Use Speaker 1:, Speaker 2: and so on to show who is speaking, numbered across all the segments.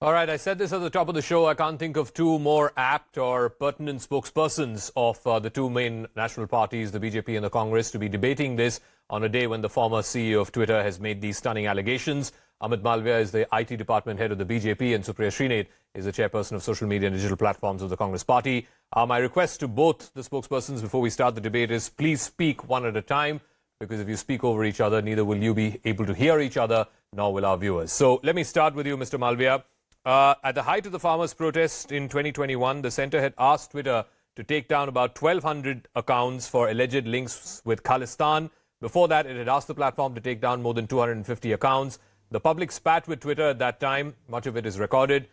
Speaker 1: All right, I said this at the top of the show. I can't think of two more apt or pertinent spokespersons of the two main national parties, the BJP and the Congress, to be debating this on a day when the former CEO of Twitter has made these stunning allegations. Amit Malviya is the IT department head of the BJP, and Supriya Shrinate is the chairperson of social media and digital platforms of the Congress party. My request to both the spokespersons before we start the debate is please speak one at a time, because if you speak over each other, neither will you be able to hear each other, nor will our viewers. So let me start with you, Mr. Malviya. At the height of the farmers' protest in 2021, the centre had asked Twitter to take down about 1,200 accounts for alleged links with Khalistan. Before that, it had asked the platform to take down more than 250 accounts. The public spat with Twitter at that time. Much of it is recorded.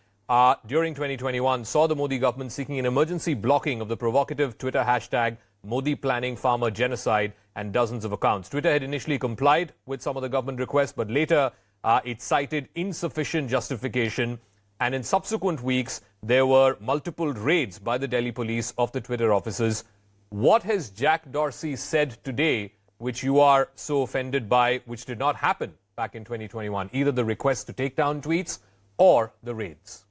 Speaker 1: During 2021, saw the Modi government seeking an emergency blocking of the provocative Twitter hashtag Modi planning farmer genocide and dozens of accounts. Twitter had initially complied with some of the government requests, but later it cited insufficient justification. And in subsequent weeks, there were multiple raids by the Delhi police of the Twitter offices. What has Jack Dorsey said today, which you are so offended by, which did not happen back in 2021? Either the request to take down tweets or the raids.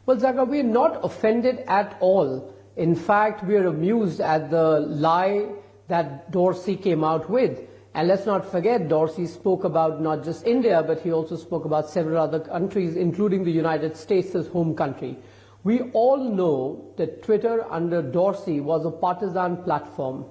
Speaker 2: Well, Zaka, we are not offended at all. In fact, we are amused at the lie that Dorsey came out with. And let's not forget, Dorsey spoke about not just India, but he also spoke about several other countries, including the United States as home country. We all know that Twitter under Dorsey was a partisan platform.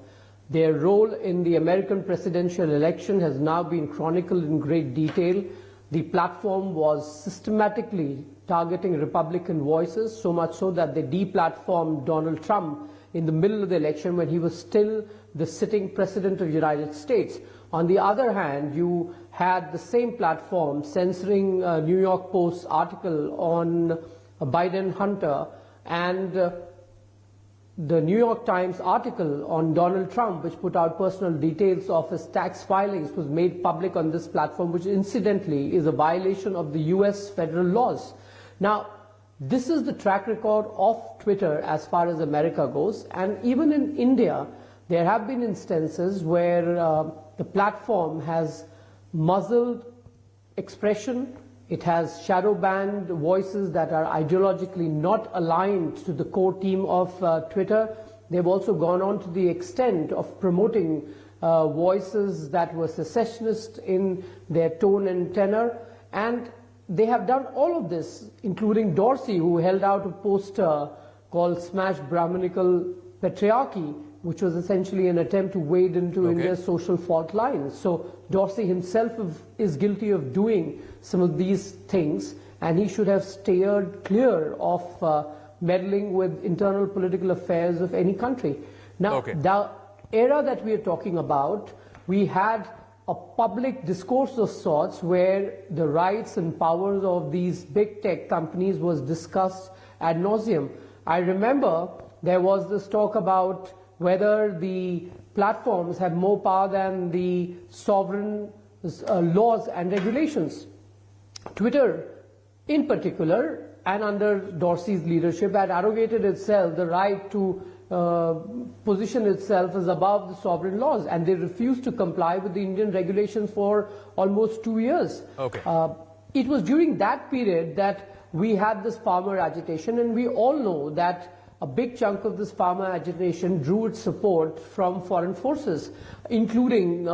Speaker 2: Their role in the American presidential election has now been chronicled in great detail. The platform was systematically targeting Republican voices, so much so that they deplatformed Donald Trump in the middle of the election when he was still the sitting president of the United States. On the other hand, you had the same platform censoring New York Post article on Biden-Hunter and the New York Times article on Donald Trump, which put out personal details of his tax filings, was made public on this platform, which incidentally is a violation of the US federal laws. Now, this is the track record of Twitter as far as America goes, and even in India, there have been instances where the platform has muzzled expression, it has shadow banned voices that are ideologically not aligned to the core team of Twitter. They've also gone on to the extent of promoting voices that were secessionist in their tone and tenor, and they have done all of this, including Dorsey, who held out a poster called Smash Brahminical Patriarchy, which was essentially an attempt to wade into India's social fault lines. So Dorsey himself is guilty of doing some of these things, and he should have steered clear of meddling with internal political affairs of any country. Now, the era that we are talking about, we had a public discourse of sorts where the rights and powers of these big tech companies was discussed ad nauseum. I remember there was this talk about whether the platforms have more power than the sovereign laws and regulations. Twitter, in particular, and under Dorsey's leadership, had arrogated itself the right to position itself as above the sovereign laws, and they refused to comply with the Indian regulations for almost 2 years. It was during that period that we had this farmer agitation, and we all know that a big chunk of this farmer agitation drew its support from foreign forces, including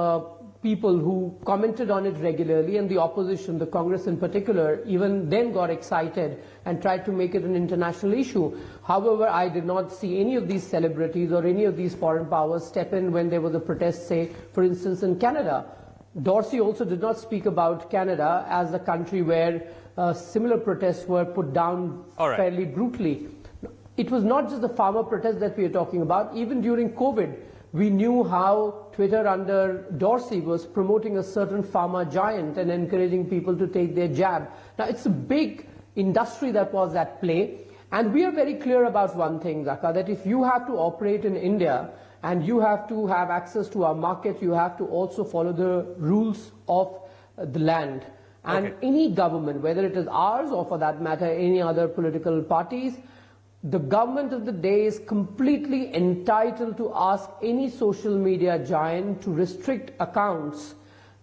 Speaker 2: people who commented on it regularly, and the opposition, the Congress in particular, even then got excited and tried to make it an international issue. However, I did not see any of these celebrities or any of these foreign powers step in when there was a protest, say, for instance, in Canada. Dorsey also did not speak about Canada as a country where similar protests were put down fairly brutally. It was not just the farmer protests that we are talking about. Even during COVID, we knew how Twitter under Dorsey was promoting a certain pharma giant and encouraging people to take their jab. Now, it's a big industry that was at play. And we are very clear about one thing, Zaka, that if you have to operate in India and you have to have access to our market, you have to also follow the rules of the land. And any government, whether it is ours or for that matter, any other political parties, the government of the day is completely entitled to ask any social media giant to restrict accounts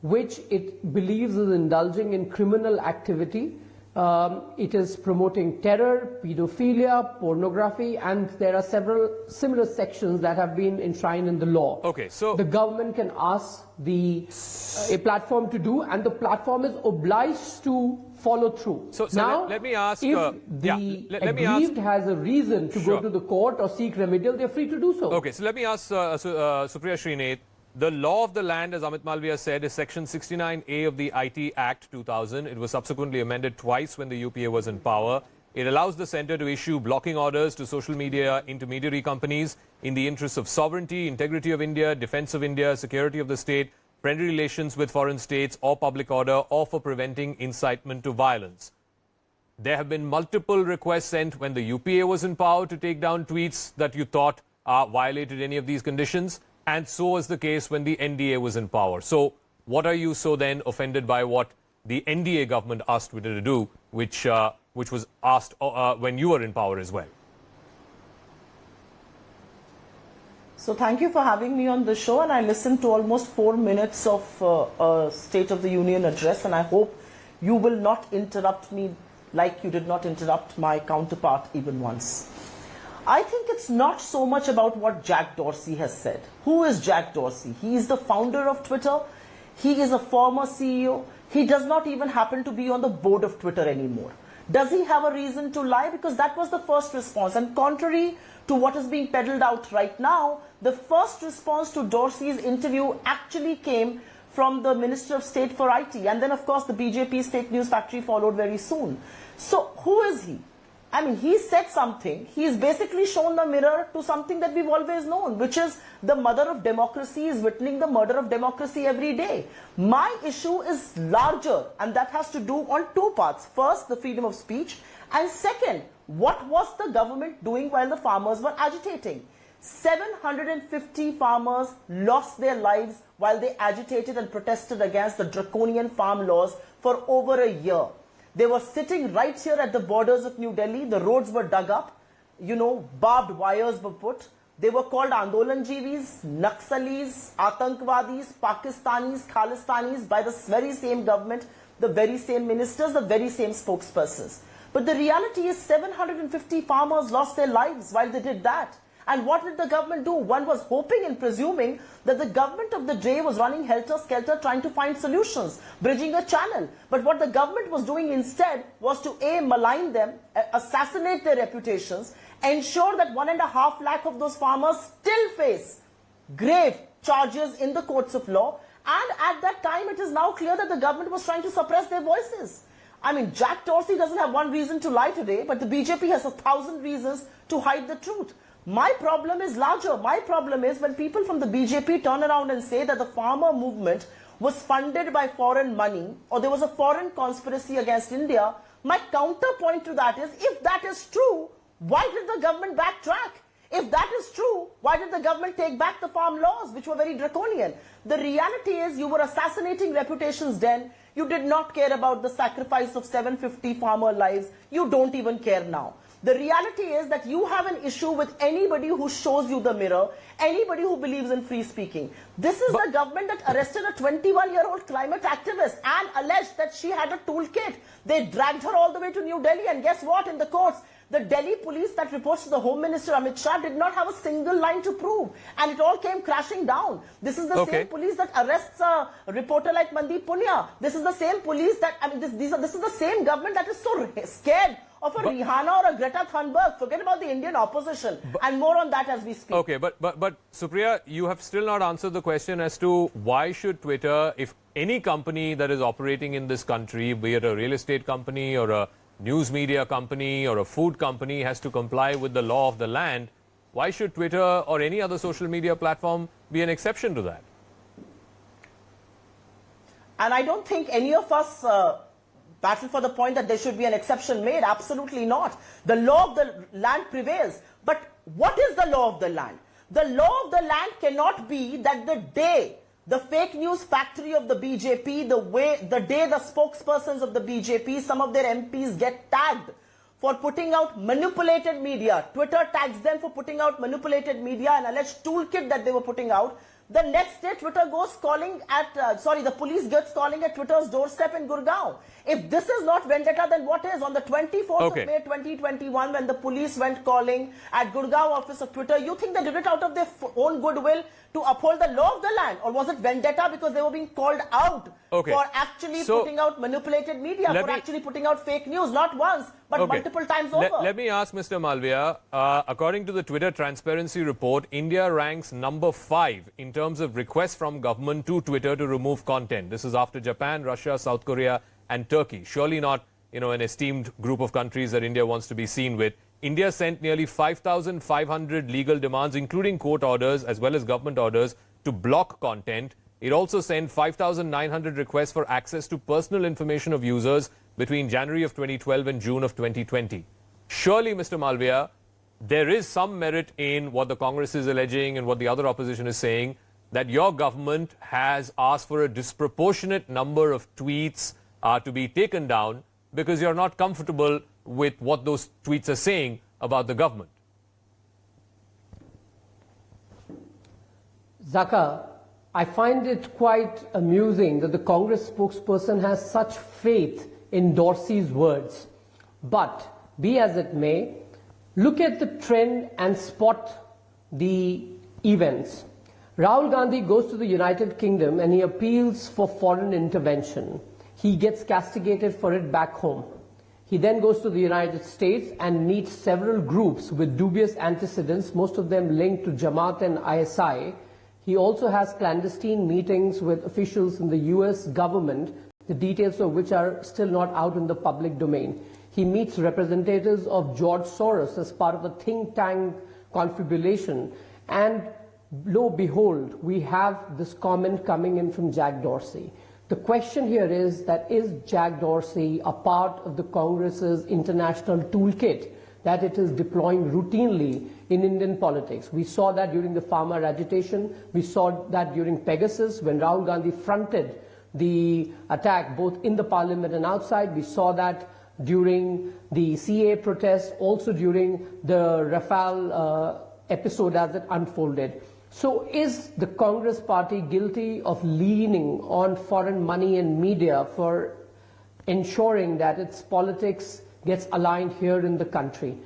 Speaker 2: which it believes is indulging in criminal activity. It is promoting terror, pedophilia, pornography, and there are several similar sections that have been enshrined in the law.
Speaker 1: Okay, so
Speaker 2: the government can ask a platform to do, and the platform is obliged to follow through.
Speaker 1: So
Speaker 2: now,
Speaker 1: let me ask,
Speaker 2: if the aggrieved has a reason to go to the court or seek remedial, they're free to do so.
Speaker 1: Okay, so let me ask Supriya Shrinate. The law of the land, as Amit Malviya said, is Section 69A of the IT Act 2000. It was subsequently amended twice when the UPA was in power. It allows the centre to issue blocking orders to social media intermediary companies in the interests of sovereignty, integrity of India, defence of India, security of the state, friendly relations with foreign states or public order, or for preventing incitement to violence. There have been multiple requests sent when the UPA was in power to take down tweets that you thought violated any of these conditions. And so was the case when the NDA was in power. So what are you so then offended by what the NDA government asked Twitter to do, which was asked when you were in power as well?
Speaker 3: So thank you for having me on the show, and I listened to almost 4 minutes of a State of the Union address, and I hope you will not interrupt me like you did not interrupt my counterpart even once. I think it's not so much about what Jack Dorsey has said. Who is Jack Dorsey? He is the founder of Twitter. He is a former CEO. He does not even happen to be on the board of Twitter anymore. Does he have a reason to lie? Because that was the first response. And contrary to what is being peddled out right now, the first response to Dorsey's interview actually came from the Minister of State for IT. And then, of course, the BJP's fake news factory followed very soon. So who is he? I mean, he said something. He's basically shown the mirror to something that we've always known, which is the mother of democracy is witnessing the murder of democracy every day. My issue is larger, and that has to do on two parts. First, the freedom of speech, and second, what was the government doing while the farmers were agitating? 750 farmers lost their lives while they agitated and protested against the draconian farm laws for over a year. They were sitting right here at the borders of New Delhi. The roads were dug up. Barbed wires were put. They were called Andolanjivis, Naxalis, Atankwadis, Pakistanis, Khalistanis by the very same government, the very same ministers, the very same spokespersons. But the reality is 750 farmers lost their lives while they did that. And what did the government do? One was hoping and presuming that the government of the day was running helter-skelter trying to find solutions, bridging a channel. But what the government was doing instead was to A, malign them, assassinate their reputations, ensure that 1.5 lakh of those farmers still face grave charges in the courts of law. And at that time, it is now clear that the government was trying to suppress their voices. I mean, Jack Dorsey doesn't have one reason to lie today, but the BJP has 1,000 reasons to hide the truth. My problem is larger. My problem is when people from the BJP turn around and say that the farmer movement was funded by foreign money or there was a foreign conspiracy against India, my counterpoint to that is, if that is true, why did the government backtrack? If that is true, why did the government take back the farm laws, which were very draconian? The reality is you were assassinating reputations then. You did not care about the sacrifice of 750 farmer lives. You don't even care now. The reality is that you have an issue with anybody who shows you the mirror, anybody who believes in free speaking. This is the government that arrested a 21-year-old climate activist and alleged that she had a toolkit. They dragged her all the way to New Delhi, and guess what? In the courts, the Delhi police that reports to the Home Minister Amit Shah did not have a single line to prove, and it all came crashing down. This is the same police that arrests a reporter like Mandeep Punia. This is the same police that, this is the same government that is so scared of a Rihanna or a Greta Thunberg. Forget about the Indian opposition, and more on that as we speak.
Speaker 1: Okay, but Supriya, you have still not answered the question as to why should Twitter, if any company that is operating in this country, be it a real estate company or a news media company or a food company, has to comply with the law of the land, why should Twitter or any other social media platform be an exception to that?
Speaker 3: And I don't think any of us battle for the point that there should be an exception made. Absolutely not. The law of the land prevails. But what is the law of the land? The law of the land cannot be that the day the fake news factory of the BJP, the day the spokespersons of the BJP, some of their MPs get tagged for putting out manipulated media. Twitter tags them for putting out manipulated media, an alleged toolkit that they were putting out. The next day, Twitter goes calling at, the police gets calling at Twitter's doorstep in Gurgaon. If this is not vendetta, then what is? On the 24th of May 2021, when the police went calling at Gurgaon office of Twitter, you think they did it out of their own goodwill to uphold the law of the land? Or was it vendetta because they were being called out for actually putting out manipulated media, for actually putting out fake news, not once, but multiple times over?
Speaker 1: Let me ask Mr. Malviya, according to the Twitter Transparency Report, India ranks number 5 in terms of requests from government to Twitter to remove content. This is after Japan, Russia, South Korea and Turkey. Surely not, an esteemed group of countries that India wants to be seen with. India sent nearly 5,500 legal demands, including court orders as well as government orders, to block content. It also sent 5,900 requests for access to personal information of users between January of 2012 and June of 2020. Surely, Mr. Malviya, there is some merit in what the Congress is alleging and what the other opposition is saying, that your government has asked for a disproportionate number of tweets to be taken down because you're not comfortable with what those tweets are saying about the government.
Speaker 2: Zaka, I find it quite amusing that the Congress spokesperson has such faith in Dorsey's words. But be as it may, look at the trend and spot the events. Rahul Gandhi goes to the United Kingdom and he appeals for foreign intervention. He gets castigated for it back home. He then goes to the United States and meets several groups with dubious antecedents, most of them linked to Jamaat and ISI. He also has clandestine meetings with officials in the US government, the details of which are still not out in the public domain. He meets representatives of George Soros as part of a think tank confabulation. And lo and behold, we have this comment coming in from Jack Dorsey. The question here is Jack Dorsey a part of the Congress's international toolkit that it is deploying routinely in Indian politics? We saw that during the farmer agitation. We saw that during Pegasus when Rahul Gandhi fronted the attack both in the parliament and outside. We saw that during the CA protests, also during the Rafale episode as it unfolded. So is the Congress party guilty of leaning on foreign money and media for ensuring that its politics gets aligned here in the country?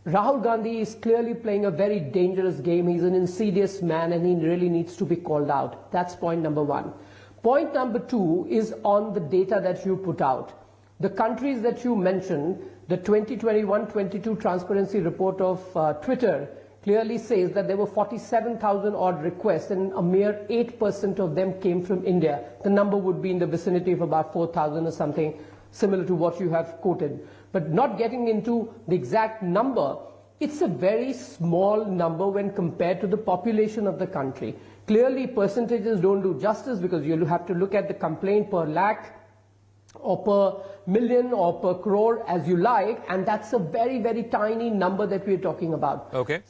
Speaker 2: Rahul Gandhi is clearly playing a very dangerous game. He's an insidious man and he really needs to be called out. That's point number 1. Point number 2 is on the data that you put out. The countries that you mentioned, the 2021-22 transparency report of Twitter clearly says that there were 47,000 odd requests and a mere 8% of them came from India. The number would be in the vicinity of about 4,000 or something, similar to what you have quoted. But not getting into the exact number, it's a very small number when compared to the population of the country. Clearly, percentages don't do justice because you'll have to look at the complaint per lakh or per million or per crore as you like, and that's a very, very tiny number that we're talking about.
Speaker 1: Okay.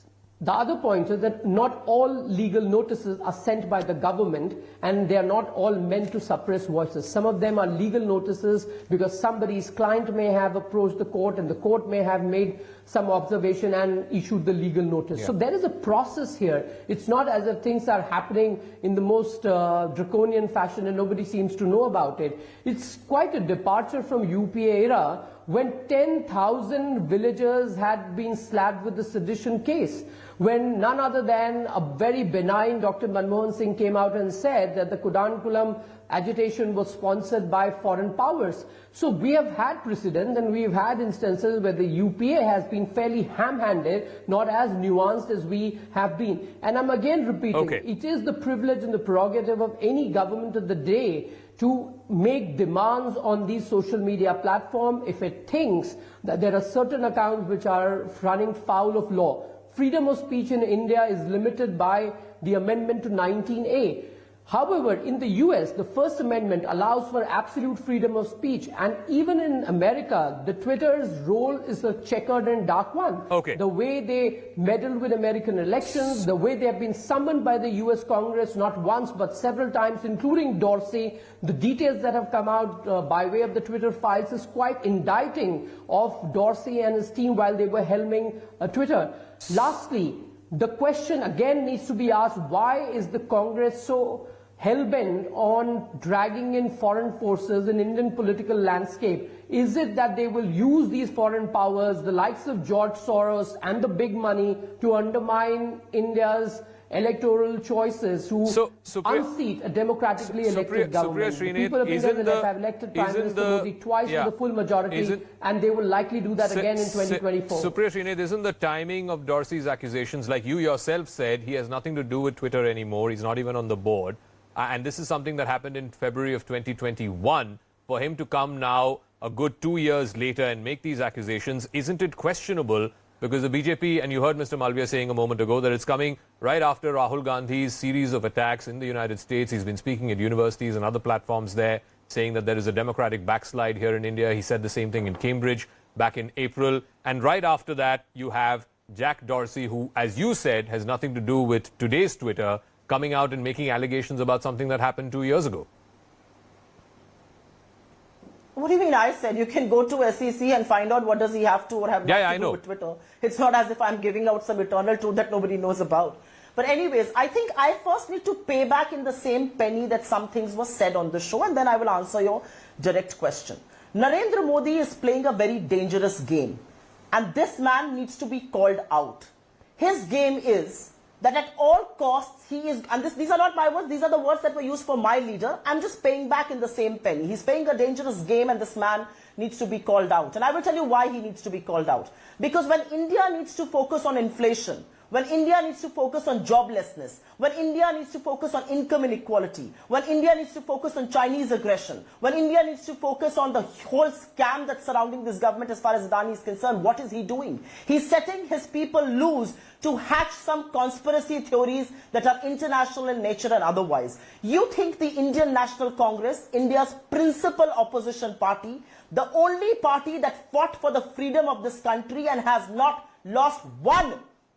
Speaker 2: The other point is that not all legal notices are sent by the government and they are not all meant to suppress voices. Some of them are legal notices because somebody's client may have approached the court and the court may have made some observation and issued the legal notice. Yeah. So there is a process here. It's not as if things are happening in the most draconian fashion and nobody seems to know about it. It's quite a departure from UPA era when 10,000 villagers had been slapped with the sedition case, when none other than a very benign Dr. Manmohan Singh came out and said that the Kudankulam agitation was sponsored by foreign powers. So we have had precedent and we've had instances where the UPA has been fairly ham-handed, not as nuanced as we have been. And I'm again repeating, it is the privilege and the prerogative of any government of the day to make demands on these social media platforms if it thinks that there are certain accounts which are running foul of law. Freedom of speech in India is limited by the amendment to 19A. However, in the US, the First Amendment allows for absolute freedom of speech. And even in America, the Twitter's role is a checkered and dark one. The way they meddle with American elections, the way they have been summoned by the US Congress not once but several times, including Dorsey, the details that have come out by way of the Twitter files is quite indicting of Dorsey and his team while they were helming Twitter. Lastly, the question again needs to be asked, why is the Congress so hell-bent on dragging in foreign forces in Indian political landscape? Is it that they will use these foreign powers, the likes of George Soros and the big money, to undermine India's electoral choices, to unseat a democratically elected government? The people of India have elected Prime Minister Modi twice with a full majority, and they will likely do that again in 2024.
Speaker 1: Supriya Shrinate, isn't the timing of Dorsey's accusations, like you yourself said, he has nothing to do with Twitter anymore, he's not even on the board, and this is something that happened in February of 2021, for him to come now a good 2 years later and make these accusations, isn't it questionable? Because the BJP, and you heard Mr. Malviya saying a moment ago that it's coming right after Rahul Gandhi's series of attacks in the United States. He's been speaking at universities and other platforms there, saying that there is a democratic backslide here in India. He said the same thing in Cambridge back in April. And right after that, you have Jack Dorsey, who, as you said, has nothing to do with today's Twitter, coming out and making allegations about something that happened 2 years ago.
Speaker 3: What do you mean I said? You can go to SEC and find out what does he have to or have not to do with Twitter. It's not as if I'm giving out some eternal truth that nobody knows about. But anyways, I think I first need to pay back in the same penny that some things were said on the show, and then I will answer your direct question. Narendra Modi is playing a very dangerous game, and this man needs to be called out. His game is that at all costs he is, and these are not my words, these are the words that were used for my leader, I'm just paying back in the same penny. He's playing a dangerous game, and this man needs to be called out. And I will tell you why he needs to be called out. Because when India needs to focus on inflation, when India needs to focus on joblessness, when India needs to focus on income inequality, when India needs to focus on Chinese aggression, when India needs to focus on the whole scam that's surrounding this government as far as Adani is concerned, what is he doing? He's setting his people loose to hatch some conspiracy theories that are international in nature and otherwise. You think the Indian National Congress, India's principal opposition party, the only party that fought for the freedom of this country and has not lost one,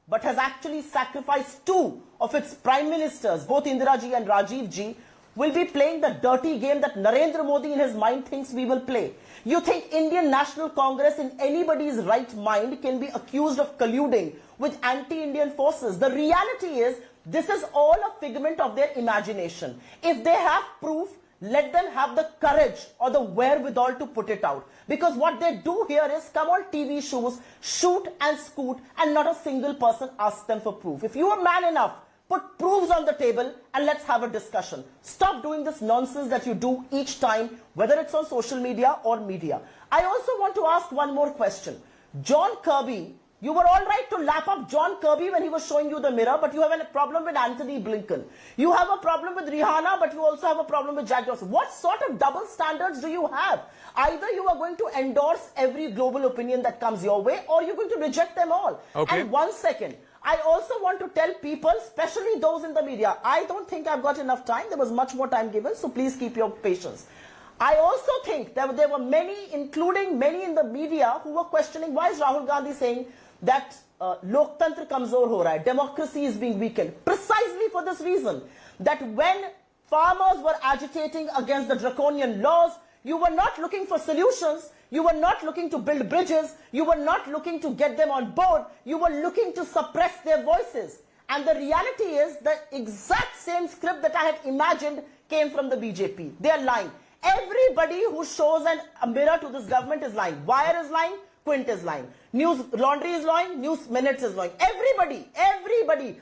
Speaker 3: but has actually sacrificed two of its prime ministers, both Indira ji and Rajiv ji, will be playing the dirty game that Narendra Modi in his mind thinks we will play. You think Indian National Congress in anybody's right mind can be accused of colluding with anti-Indian forces? The reality is, this is all a figment of their imagination. If they have proof, let them have the courage or the wherewithal to put it out. Because what they do here is come on TV shows, shoot and scoot, and not a single person asks them for proof. If you are man enough, put proofs on the table and let's have a discussion. Stop doing this nonsense that you do each time, whether it's on social media or media. I also want to ask one more question. John Kirby, you were all right to lap up John Kirby when he was showing you the mirror, but you have a problem with Anthony Blinken. You have a problem with Rihanna, but you also have a problem with Jack Dorsey. What sort of double standards do you have? Either you are going to endorse every global opinion that comes your way, or you're going to reject them all.
Speaker 1: Okay.
Speaker 3: And 1 second, I also want to tell people, especially those in the media, I don't think I've got enough time. There was much more time given, so please keep your patience. I also think that there were many, including many in the media, who were questioning, why is Rahul Gandhi saying that Loktantra kamzor ho raha hai, democracy is being weakened? Precisely for this reason, that when farmers were agitating against the draconian laws, you were not looking for solutions, you were not looking to build bridges, you were not looking to get them on board, you were looking to suppress their voices. And the reality is the exact same script that I had imagined came from the BJP. They are lying. Everybody who shows a mirror to this government is lying. Wire is lying, Quint is lying. News Laundry is lying, News Minutes is lying. Everybody.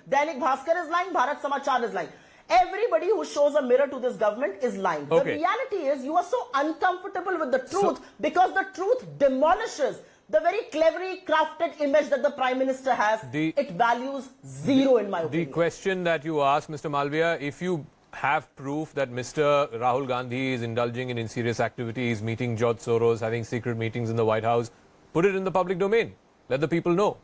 Speaker 3: Dainik Bhaskar is lying, Bharat Samachar is lying. Everybody who shows a mirror to this government is lying. Okay. The reality is you are so uncomfortable with the truth because the truth demolishes the very cleverly crafted image that the Prime Minister has. It values zero in my opinion.
Speaker 1: The question that you asked, Mr. Malviya, if you have proof that Mr. Rahul Gandhi is indulging in serious activities, meeting George Soros, having secret meetings in the White House, put it in the public domain. Let the people know.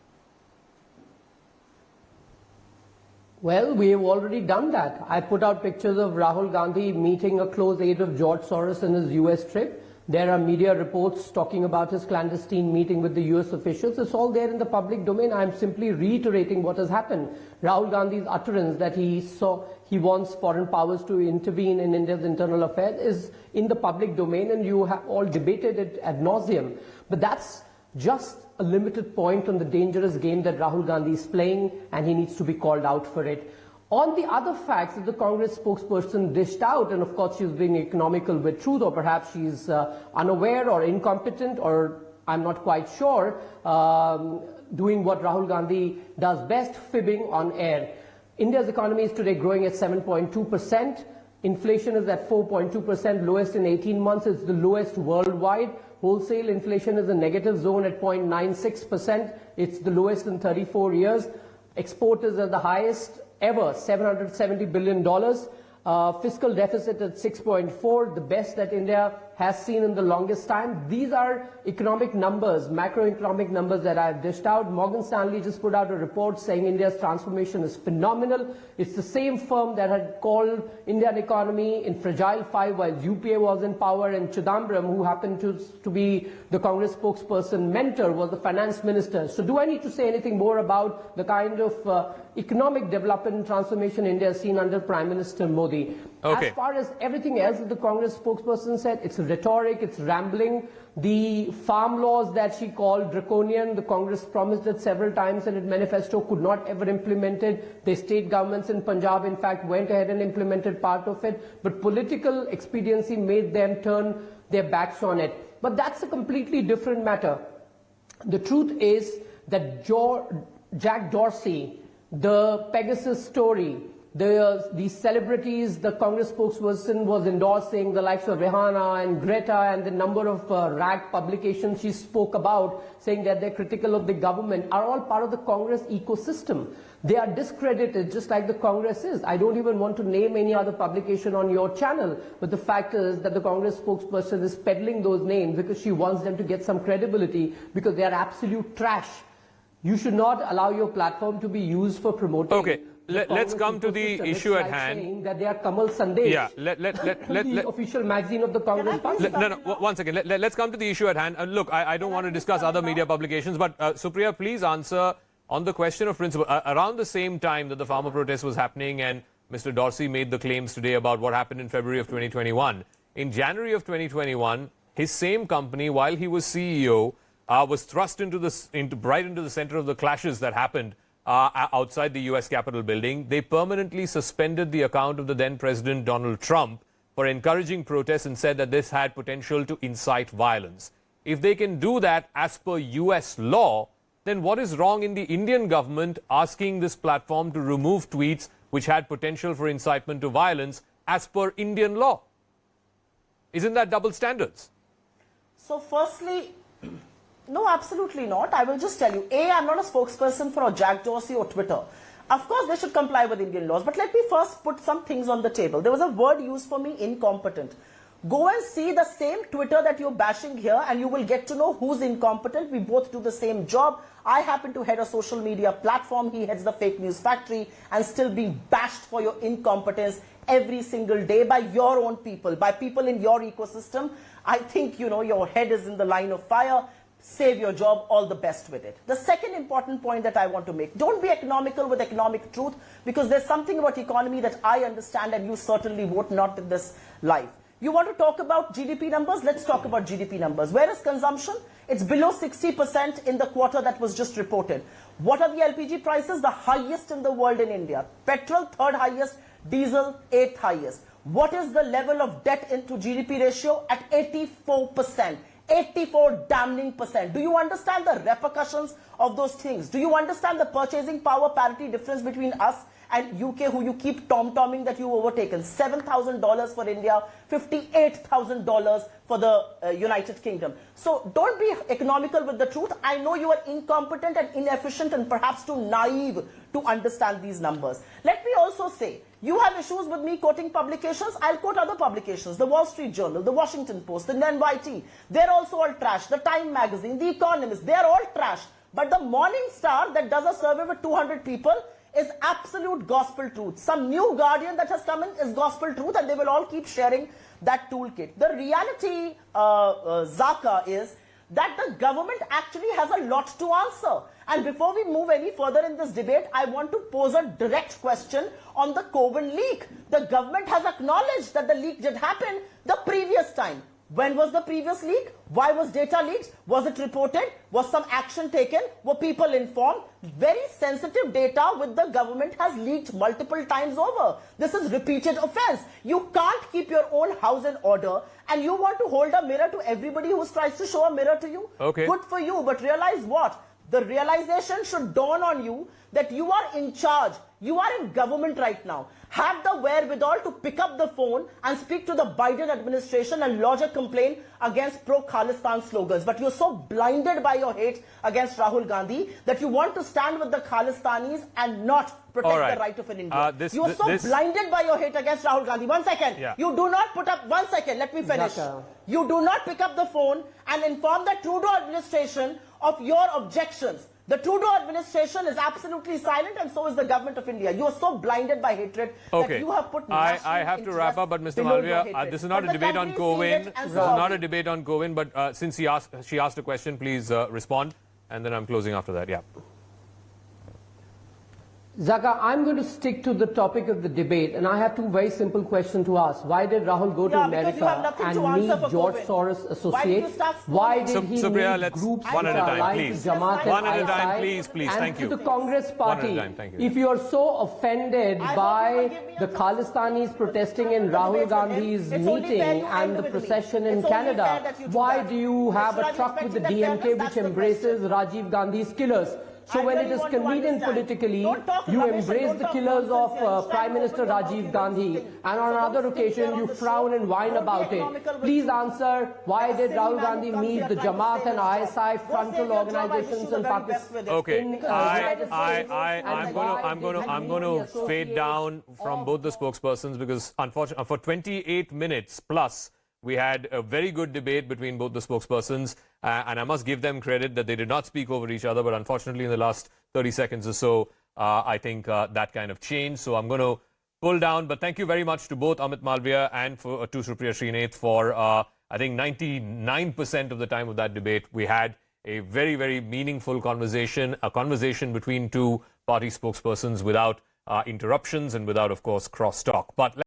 Speaker 2: Well, we have already done that. I put out pictures of Rahul Gandhi meeting a close aide of George Soros in his US trip. There are media reports talking about his clandestine meeting with the US officials. It's all there in the public domain. I'm simply reiterating what has happened. Rahul Gandhi's utterance that he wants foreign powers to intervene in India's internal affairs is in the public domain, and you have all debated it ad nauseum. But that's just a limited point on the dangerous game that Rahul Gandhi is playing, and he needs to be called out for it. On the other facts that the Congress spokesperson dished out, and of course she's being economical with truth, or perhaps she's unaware or incompetent, or I'm not quite sure, doing what Rahul Gandhi does best, fibbing on air. India's economy is today growing at 7.2%. Inflation is at 4.2%, lowest in 18 months. It's the lowest worldwide. Wholesale inflation is a negative zone at 0.96%. It's the lowest in 34 years. Exporters are the highest ever, $770 billion. Fiscal deficit at 6.4, the best that India has seen in the longest time. These are economic numbers, macroeconomic numbers that I've dished out. Morgan Stanley just put out a report saying India's transformation is phenomenal. It's the same firm that had called Indian economy in fragile five while UPA was in power, and Chidambaram, who happened to be the Congress spokesperson mentor, was the finance minister. So do I need to say anything more about the kind of economic development and transformation India has seen under Prime Minister Modi?
Speaker 1: Okay.
Speaker 2: As far as everything else that the Congress spokesperson said, it's rhetoric, it's rambling. The farm laws that she called draconian, the Congress promised it several times in its manifesto, could not ever implement it. The state governments in Punjab, in fact, went ahead and implemented part of it. But political expediency made them turn their backs on it. But that's a completely different matter. The truth is that Jack Dorsey, the Pegasus story, these celebrities the Congress spokesperson was endorsing, the likes of Rihanna and Greta and the number of rag publications she spoke about, saying that they're critical of the government, are all part of the Congress ecosystem. They are discredited just like the Congress is. I don't even want to name any other publication on your channel, but the fact is that the Congress spokesperson is peddling those names because she wants them to get some credibility, because they are absolute trash. You should not allow your platform to be used for promoting.
Speaker 1: Okay. Let's come to the issue at hand.
Speaker 2: Saying that they are Kamal Sandesh.
Speaker 1: Yeah,
Speaker 2: the official magazine of the Congress party.
Speaker 1: No, one second. Let's come to the issue at hand. Look, I don't want to discuss other media publications, but Supriya, please answer on the question of principle. Around the same time that the farmer protest was happening and Mr. Dorsey made the claims today about what happened in February of 2021, in January of 2021, his same company, while he was CEO, was thrust right into the center of the clashes that happened outside the U.S. Capitol building. They permanently suspended the account of the then President Donald Trump for encouraging protests and said that this had potential to incite violence. If they can do that as per U.S. law, then what is wrong in the Indian government asking this platform to remove tweets which had potential for incitement to violence as per Indian law? Isn't that double standards?
Speaker 3: So firstly, no, absolutely not. I will just tell you, A, I'm not a spokesperson for Jack Dorsey or Twitter. Of course, they should comply with Indian laws. But let me first put some things on the table. There was a word used for me, incompetent. Go and see the same Twitter that you're bashing here, and you will get to know who's incompetent. We both do the same job. I happen to head a social media platform. He heads the fake news factory, and still being bashed for your incompetence every single day by your own people, by people in your ecosystem. I think, your head is in the line of fire. Save your job, all the best with it. The second important point that I want to make, don't be economical with economic truth, because there's something about economy that I understand and you certainly would not in this life. You want to talk about GDP numbers? Let's talk about GDP numbers. Where is consumption? It's below 60% in the quarter that was just reported. What are the LPG prices? The highest in the world in India. Petrol, third highest. Diesel, eighth highest. What is the level of debt into GDP ratio? At 84%. 84 damning percent. Do you understand the repercussions of those things? Do you understand the purchasing power parity difference between us and UK, who you keep tom-tomming that you've overtaken? $7,000 for India, $58,000 for the United Kingdom. So don't be economical with the truth. I know you are incompetent and inefficient and perhaps too naive to understand these numbers. Let me also say, you have issues with me quoting publications. I'll quote other publications. The Wall Street Journal, the Washington Post, the NYT. They're also all trash. The Time Magazine, The Economist, they're all trash. But the Morning Star that does a survey with 200 people is absolute gospel truth. Some new Guardian that has come in is gospel truth, and they will all keep sharing that toolkit. The reality, Zaka, is that the government actually has a lot to answer. And before we move any further in this debate, I want to pose a direct question on the COVID leak. The government has acknowledged that the leak did happen the previous time. When was the previous leak? Why was data leaked? Was it reported? Was some action taken? Were people informed? Very sensitive data with the government has leaked multiple times over. This is repeated offense. You can't keep your own house in order and you want to hold a mirror to everybody who tries to show a mirror to you.
Speaker 1: Okay.
Speaker 3: Good for you, but realize what? The realization should dawn on you that you are in charge. You are in government right now. Have the wherewithal to pick up the phone and speak to the Biden administration and lodge a complaint against pro-Khalistan slogans. But you're so blinded by your hate against Rahul Gandhi that you want to stand with the Khalistanis and not protect the right of an India. You are so blinded by your hate against Rahul Gandhi. 1 second.
Speaker 1: Yeah.
Speaker 3: You do not put up, 1 second, let me finish.
Speaker 2: Zaka.
Speaker 3: You do not pick up the phone and inform the Trudeau administration of your objections. The Trudeau administration is absolutely silent and so is the government of India. You are so blinded by hatred that you have put
Speaker 1: I have to wrap up, but Mr. Malviya, this is not a debate on Covid. This is not a debate on Covid, but since she asked a question, please respond, and then I'm closing after that. Yeah.
Speaker 2: Zaka, I'm going to stick to the topic of the debate, and I have two very simple questions to ask. Why did Rahul go to America and meet George Soros associates? Why did he meet groups
Speaker 1: one at a time, please.
Speaker 2: Jamaat
Speaker 1: One at a time,
Speaker 2: and
Speaker 1: please. Thank you.
Speaker 2: To the Congress Party,
Speaker 1: one at a time, thank you.
Speaker 2: If you are so offended by the Khalistanis protesting in Rahul Gandhi's meeting and the procession in Canada, why do you have a truck with the DMK which embraces Rajiv Gandhi's killers? So when it is convenient politically, you embrace the killers of Prime Minister Rajiv Gandhi, and on another occasion you frown and whine about it. Please answer, why did Rahul Gandhi meet the Jamaat and ISI frontal organizations in Pakistan?
Speaker 1: Okay, I'm going to fade down from both the spokespersons because unfortunately for 28 minutes plus, we had a very good debate between both the spokespersons, and I must give them credit that they did not speak over each other, but unfortunately in the last 30 seconds or so, I think that kind of changed. So I'm going to pull down, but thank you very much to both Amit Malviya and to Supriya Shrinate for, I think, 99% of the time of that debate. We had a very, very meaningful conversation, a conversation between two party spokespersons without interruptions and without, of course, cross-talk. But